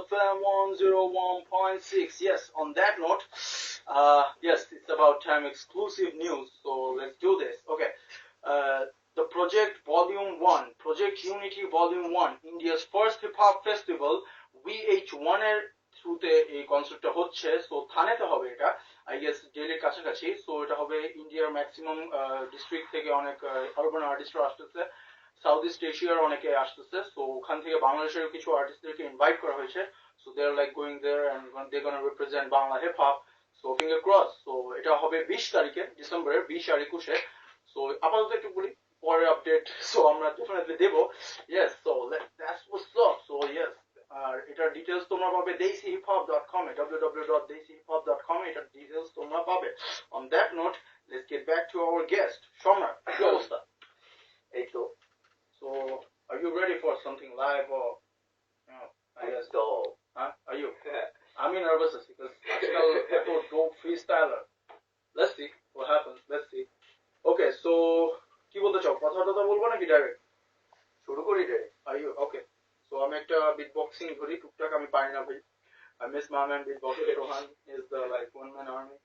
FM 101.6. Yes, on that note, yes, it's about time exclusive news. So let's do this. Okay. The Project Volume 1, Project Unity Volume 1, India's first hip hop festival, VH1 এর থ্রুতে এই কনসার্টটা হচ্ছে। So থানেতে হবে এটা, I guess দিল্লির কাছাকাছি। So এটা হবে ইন্ডিয়ার ম্যাক্সিমাম ডিস্ট্রিক্ট থেকে অনেক আরবান আর্টিস্টরা আসতেছে, সাউথ ইস্ট এশিয়ার অনেকে আসতেছে। সো ওখান থেকে বাংলাদেশের কিছু আর্টিস্টদেরকে ইনভাইট করা হয়েছে। So they are like going there and they gonna represent Bangla hip hop. So finger cross. So এটা হবে 20 তারিখে, ডিসেম্বরের 20 আর 21-এ। সো আপাতত একটু বলি, পরের আপডেট সো আমরা ডেফিনেটলি দেবো। Yes, so that's what's up. So yes, আর এটার ডিটেইলস তোমরা পাবে desihiphop.com এ, www.desihiphop.com এ এটার ডিটেইলস তোমরা পাবে। On that note, let's get back to our guest সম্রাট। কি অবস্থা? এই তো। So, are you ready for something live or, you know, I guess, তো huh? Are you? I'm nervous because আজকাল এত dope freestyler. Let's see what happens. Let's see. Okay, so কি বলতে চাও? কথা বলবো নাকি ডাইরেক্ট? শুরু করি রে। Are you? Okay. So আমি একটা beatboxing ধরি, টুকটাক আমি পারি না ভাই। I miss my man beatboxer Rohan is the like one man army.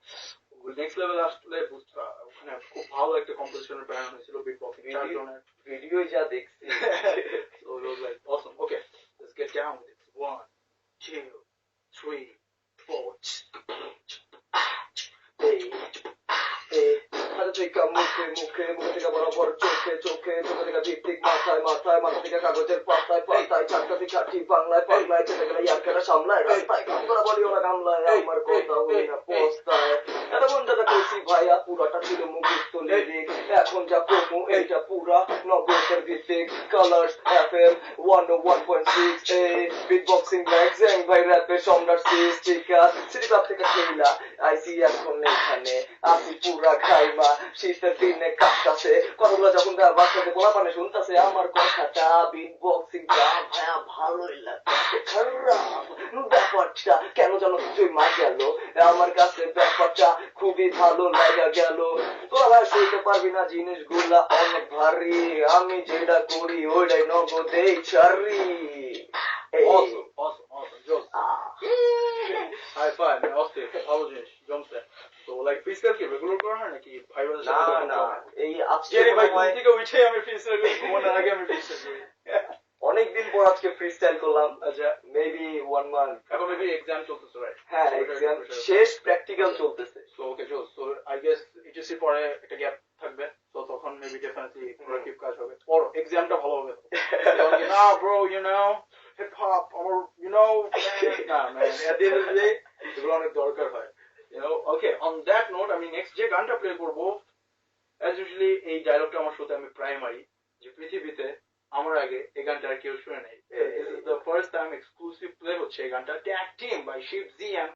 Next level আসলে বুঝতে ওখানে খুব ভালো একটা কম্পোজিশনের প্ল্যান হয়েছিল বিটবক্সিং চারজনের। ভিডিও যা দেখছি। So it was like awesome. Okay, let's get down with it. 1, 2, 3, 4. হাতে থেকে মুখে মুখে মুখে থেকে বরাবর চোখে চোখে চোখে থেকে ভিত্তিক মাথায় মাথায় মাথা থেকে কাগজের পাতায় পাতায় চারটাতে চারটি বাংলায় বাংলায় চলে গেলে ইয়ারকাটা সামলায় রাস্তায় কাম করা বলিও না গামলায় আমার কথা হই না পোস্তায় এটা বন্ধটা কইছি ভাইয়া পুরাটা ছিল মুখস্থ লিরিক এখন যা কমু এইটা পুরা নগরের ভিত্তিক কালার্স এফএম 101.6 এ বিটবক্সিং ম্যাগজিন ভাই র্যাপের সম্রাট সিস্টিকা সিটি ক্লাব থেকে খেলা আইসি এখন এখানে আসি পুরা খাইমা শীতের দিনে কাটতাছে কথাগুলো যখন বাচ্চাদের পোলা পানে শুনতাছে আমার কথাটা বিটবক্সিং ভাইয়া ভালোই লাগছে খারাপ ব্যাপারটা কেন যেন তুই মা গেল আমার কাছে ব্যাপারটা খুবই ভালো লাগা গেল তোরা ভাই সইতে পারবি না জিনিসগুলা অনেক ভারী আমি যেটা করি ওইটাই নগদেই ছাড়ি Awesome, Jones. High five, man. Austin, apologies, Jones. So like freestyle কি রেগুলার করা হয় নাকি ভাইরাল সাথে? না এই আজকে ভাই কোন থেকে উঠে আমি ফ্রিস্টাইল করি, ঘুমানোর আগে আমি ফ্রিস্টাইল করি। অনেকদিন পর আজকে ফ্রিস্টাইল করলাম। আচ্ছা, মেবি 1 মান্থ। এখন মেবি এক্সাম চলতেছে, রাইট? হ্যাঁ, এক্সাম শেষ, প্র্যাকটিক্যাল চলতেছে। সো ওকে জোস। সো আই গেস এইচএসসি পরে একটা গ্যাপ থাকবে। সো তখন মেবি ডেফিনেটলি প্রোডাক্টিভ কাজ হবে। পর এক্সামটা ভালো হবে। না bro, you know hip hop or you know না man, at the end of the day এগুলো অনেক দরকার হয়, you know. Okay, on that note আমি নেক্সট যে গানটা প্লে করবো, as usually এই ডায়লগটা আমার সাথে আমি প্রাইমারি যে পৃথিবীতে আমার আগে এই গানটা আর কেউ শুনে নেই। This is the first time exclusive play হচ্ছে এই গানটা, Tag Team by Shiv Z and